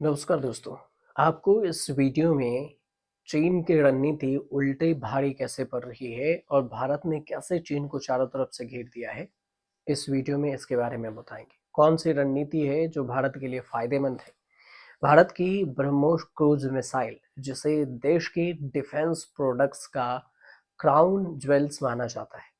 नमस्कार दोस्तों। आपको इस वीडियो में चीन की रणनीति उल्टे भारी कैसे पड़ रही है और भारत ने कैसे चीन को चारों तरफ से घेर दिया है, इस वीडियो में इसके बारे में बताएंगे। कौन सी रणनीति है जो भारत के लिए फायदेमंद है? भारत की ब्रह्मोस क्रूज मिसाइल, जिसे देश के डिफेंस प्रोडक्ट्स का क्राउन ज्वेल्स माना जाता है,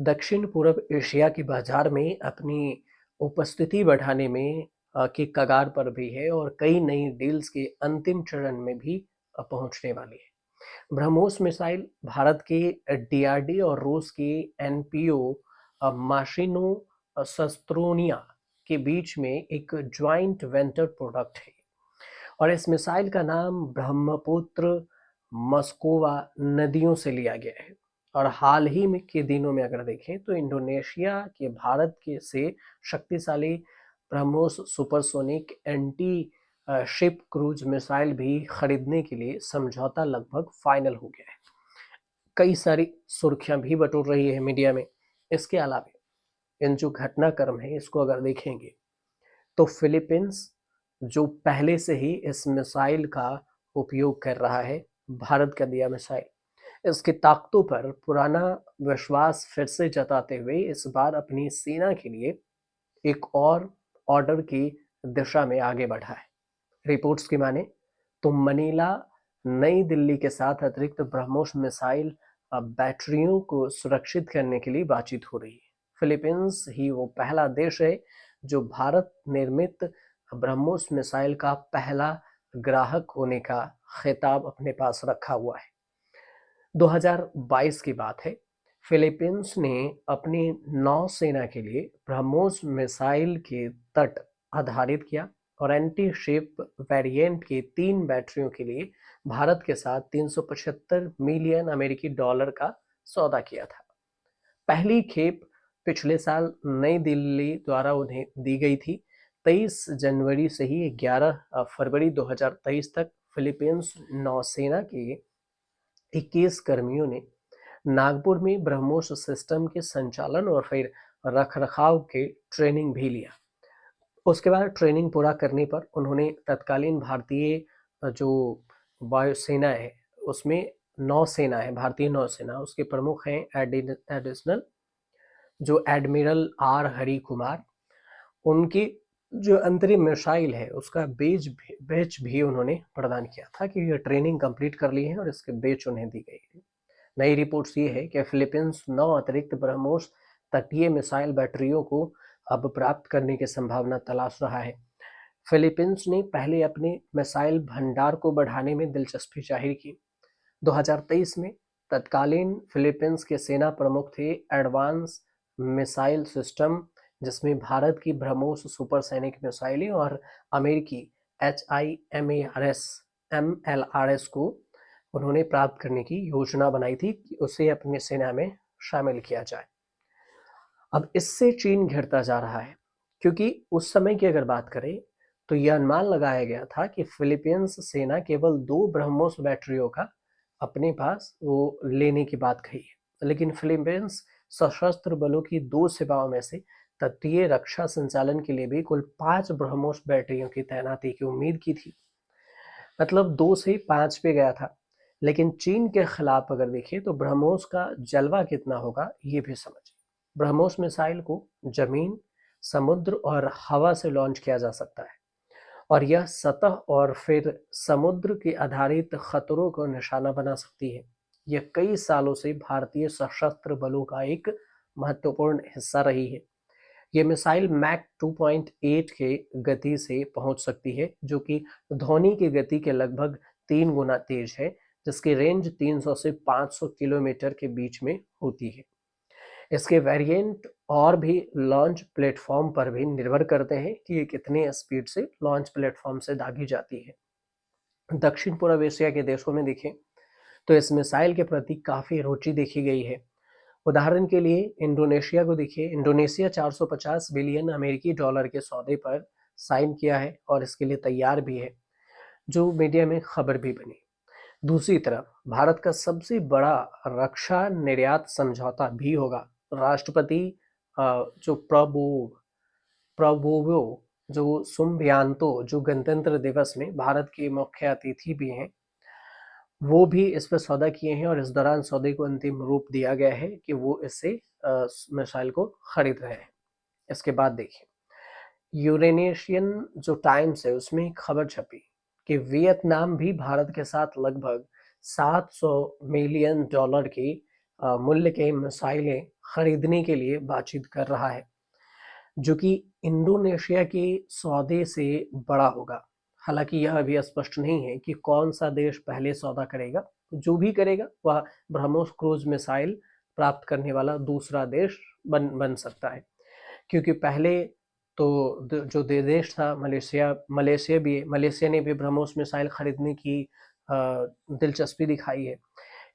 दक्षिण पूर्व एशिया के बाजार में अपनी उपस्थिति बढ़ाने में की कगार पर भी है और कई नई डील्स के अंतिम चरण में भी पहुंचने वाली है। ब्रह्मोस मिसाइल भारत के डीआरडी और रूस के एनपीओ माशिनो शस्त्रोनिया के बीच में एक ज्वाइंट वेंचर प्रोडक्ट है और इस मिसाइल का नाम ब्रह्मपुत्र मस्कोवा नदियों से लिया गया है। और हाल ही में के दिनों में अगर देखें तो इंडोनेशिया के भारत के से शक्तिशाली BrahMos supersonic anti ship cruise missile भी खरीदने के लिए समझौता लगभग फाइनल हो गया है। कई सारी सुर्खियां भी बटोर रही है मीडिया में। इसके अलावा इन जो घटनाक्रम है इसको अगर देखेंगे तो फिलीपींस जो पहले से ही इस मिसाइल का उपयोग कर रहा है, भारत का दिया मिसाइल, इसकी ताकतों पर पुराना विश्वास फिर से जताते हुए इस बार अपनी सेना के लिए एक और ऑर्डर की दिशा में आगे बढ़ा है। रिपोर्ट्स की माने तो मनीला नई दिल्ली के साथ अतिरिक्त ब्रह्मोस मिसाइल बैटरियों को सुरक्षित करने के लिए बातचीत हो रही है। फिलीपींस ही वो पहला देश है जो भारत निर्मित ब्रह्मोस मिसाइल का पहला ग्राहक होने का खिताब अपने पास रखा हुआ है। 2022 की बात है। फिलीपींस ने अपनी नौसेना के लिए ब्रह्मोस मिसाइल के तट आधारित किया और एंटी शिप वेरिएंट के 3 बैटरियों के लिए भारत के साथ 375 मिलियन अमेरिकी डॉलर का सौदा किया था। पहली खेप पिछले साल नई दिल्ली द्वारा उन्हें दी गई थी। 23 जनवरी से ही 11 फरवरी 2023 तक फिलीपींस नौसेना के 21 कर्मियों ने नागपुर में ब्रह्मोस सिस्टम के संचालन और फिर रखरखाव के ट्रेनिंग भी लिया। उसके बाद ट्रेनिंग पूरा करने पर उन्होंने तत्कालीन भारतीय जो वायुसेना है उसमें नौसेना है, भारतीय नौसेना, उसके प्रमुख हैं एडिशनल जो एडमिरल आर हरि कुमार, उनकी जो अंतरिम मिसाइल है उसका बेच भी उन्होंने प्रदान किया था कि ये ट्रेनिंग कंप्लीट कर ली है और इसके बेच उन्हें दी गई है। नई रिपोर्ट्स ये है कि फिलीपींस 9 अतिरिक्त ब्रह्मोस तटीय मिसाइल बैटरियों को अब प्राप्त करने की संभावना तलाश रहा है। फिलीपींस ने पहले अपने मिसाइल भंडार को बढ़ाने में दिलचस्पी जाहिर की। 2023 में तत्कालीन फिलीपींस के सेना प्रमुख थे एडवांस मिसाइल सिस्टम, जिसमें भारत की ब्रह्मोस सुपरसैनिक मिसाइलें और अमेरिकी HIMARS MLRS को उन्होंने प्राप्त करने की योजना बनाई थी कि उसे अपनी सेना में शामिल किया जाए। अब इससे चीन घिरता जा रहा है क्योंकि उस समय की अगर बात करें तो यह अनुमान लगाया गया था कि फिलीपींस सेना केवल 2 ब्रह्मोस बैटरियों का अपने पास वो लेने की बात कही है, लेकिन फिलीपींस सशस्त्र बलों की 2 सेवाओं में से तटीय रक्षा संचालन के लिए भी कुल 5 ब्रह्मोस बैटरियों की तैनाती की उम्मीद की थी। मतलब 2 से 5 पे गया था। लेकिन चीन के खिलाफ अगर देखें तो ब्रह्मोस का जलवा कितना होगा ये भी समझिए। ब्रह्मोस मिसाइल को जमीन, समुद्र और हवा से लॉन्च किया जा सकता है और यह सतह और फिर समुद्र के आधारित खतरों को निशाना बना सकती है। यह कई सालों से भारतीय सशस्त्र बलों का एक महत्वपूर्ण हिस्सा रही है। ये मिसाइल मैक 2.8 के गति से पहुंच सकती है, जो कि ध्वनि की गति के लगभग 3 गुना तेज है, जिसकी रेंज 300 से 500 किलोमीटर के बीच में होती है। इसके वेरिएंट और भी लॉन्च प्लेटफॉर्म पर भी निर्भर करते हैं कि ये कितने स्पीड से लॉन्च प्लेटफॉर्म से दागी जाती है। दक्षिण पूर्व एशिया के देशों में देखें तो इस मिसाइल के प्रति काफ़ी रुचि देखी गई है। उदाहरण के लिए इंडोनेशिया को देखिए। इंडोनेशिया 450 बिलियन अमेरिकी डॉलर के सौदे पर साइन किया है और इसके लिए तैयार भी है, जो मीडिया में खबर भी बनी। दूसरी तरफ भारत का सबसे बड़ा रक्षा निर्यात समझौता भी होगा। राष्ट्रपति जो प्रबोवो जो सुम्बियांतो जो गणतंत्र दिवस में भारत के मुख्य अतिथि भी हैं, वो भी इस पर सौदा किए हैं और इस दौरान सौदे को अंतिम रूप दिया गया है कि वो इससे मिसाइल को खरीद रहे हैं। इसके बाद देखिए, यूरेनेशियन जो टाइम्स है उसमें एक खबर छपी कि वियतनाम भी भारत के साथ लगभग 700 मिलियन डॉलर की मूल्य के मिसाइलें खरीदने के लिए बातचीत कर रहा है, जो कि इंडोनेशिया के सौदे से बड़ा होगा। हालांकि यह अभी स्पष्ट नहीं है कि कौन सा देश पहले सौदा करेगा। जो भी करेगा वह ब्रह्मोस क्रूज मिसाइल प्राप्त करने वाला दूसरा देश बन बन सकता है, क्योंकि पहले तो जो देश था मलेशिया, मलेशिया ने भी ब्रह्मोस मिसाइल खरीदने की दिलचस्पी दिखाई है।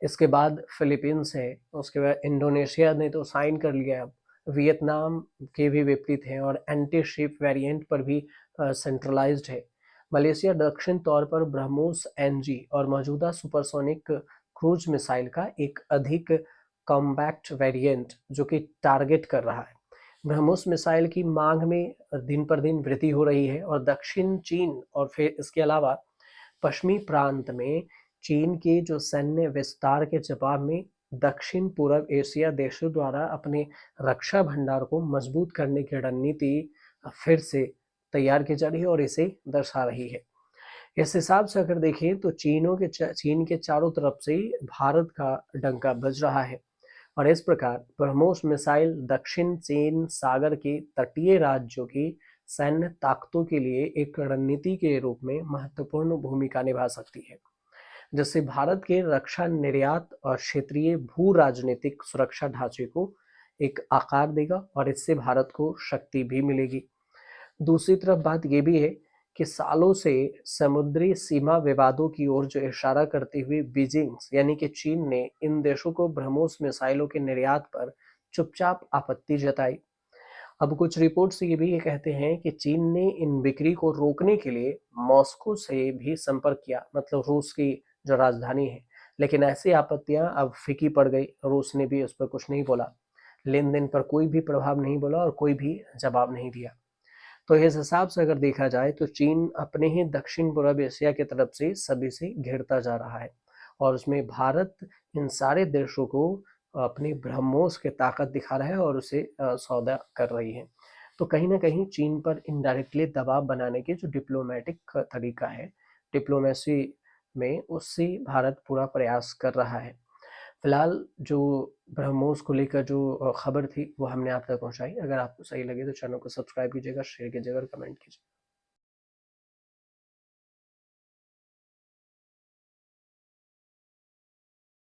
इसके बाद फिलीपींस है, उसके बाद इंडोनेशिया ने तो साइन कर लिया है। अब वियतनाम के भी विपरीत हैं और एंटी शिप वेरिएंट पर भी सेंट्रलाइज्ड है। मलेशिया दक्षिण तौर पर ब्रह्मोस एनजी और मौजूदा सुपरसोनिक क्रूज मिसाइल का एक अधिक कॉम्पैक्ट वेरिएंट जो कि टारगेट कर रहा है। ब्रह्मोस मिसाइल की मांग में दिन पर दिन वृद्धि हो रही है और दक्षिण चीन और फिर इसके अलावा पश्चिमी प्रांत में चीन के जो सैन्य विस्तार के जवाब में दक्षिण पूर्व एशिया देशों द्वारा अपने रक्षा भंडार को मजबूत करने की रणनीति फिर से तैयार की जा रही है और इसे दर्शा रही है। इस हिसाब से अगर देखें तो चीन के चारों तरफ से भारत का डंका बज रहा है और इस प्रकार ब्रह्मोस मिसाइल दक्षिण चीन सागर के तटीय राज्यों की सैन्य ताकतों के लिए एक रणनीति के रूप में महत्वपूर्ण भूमिका निभा सकती है, जिससे भारत के रक्षा निर्यात और क्षेत्रीय भू राजनीतिक सुरक्षा ढांचे को एक आकार देगा और इससे भारत को शक्ति भी मिलेगी। दूसरी तरफ बात यह भी है कि सालों से समुद्री सीमा विवादों की ओर जो इशारा करती हुई बीजिंग यानी कि चीन ने इन देशों को ब्रह्मोस मिसाइलों के निर्यात पर चुपचाप आपत्ति जताई। अब कुछ रिपोर्ट्स ये भी कहते हैं कि चीन ने इन बिक्री को रोकने के लिए मॉस्को से भी संपर्क किया, मतलब रूस की जो राजधानी है, लेकिन ऐसी आपत्तियां अब फीकी पड़ गई। रूस ने भी उस पर कुछ नहीं बोला, लेन देन पर कोई भी प्रभाव नहीं बोला और कोई भी जवाब नहीं दिया। तो इस हिसाब से अगर देखा जाए तो चीन अपने ही दक्षिण पूर्व एशिया की तरफ से सभी से घिरता जा रहा है और उसमें भारत इन सारे देशों को अपनी ब्रह्मोस की ताकत दिखा रहा है और उसे सौदा कर रही है। तो कहीं ना कहीं चीन पर इनडायरेक्टली दबाव बनाने के जो डिप्लोमेटिक तरीका है, डिप्लोमेसी में, उससे भारत पूरा प्रयास कर रहा है। फिलहाल जो ब्रह्मोस को लेकर जो खबर थी वो हमने आप तक पहुंचाई। अगर आपको सही लगे तो चैनल को सब्सक्राइब कीजिएगा, शेयर कीजिएगा और कमेंट कीजिएगा।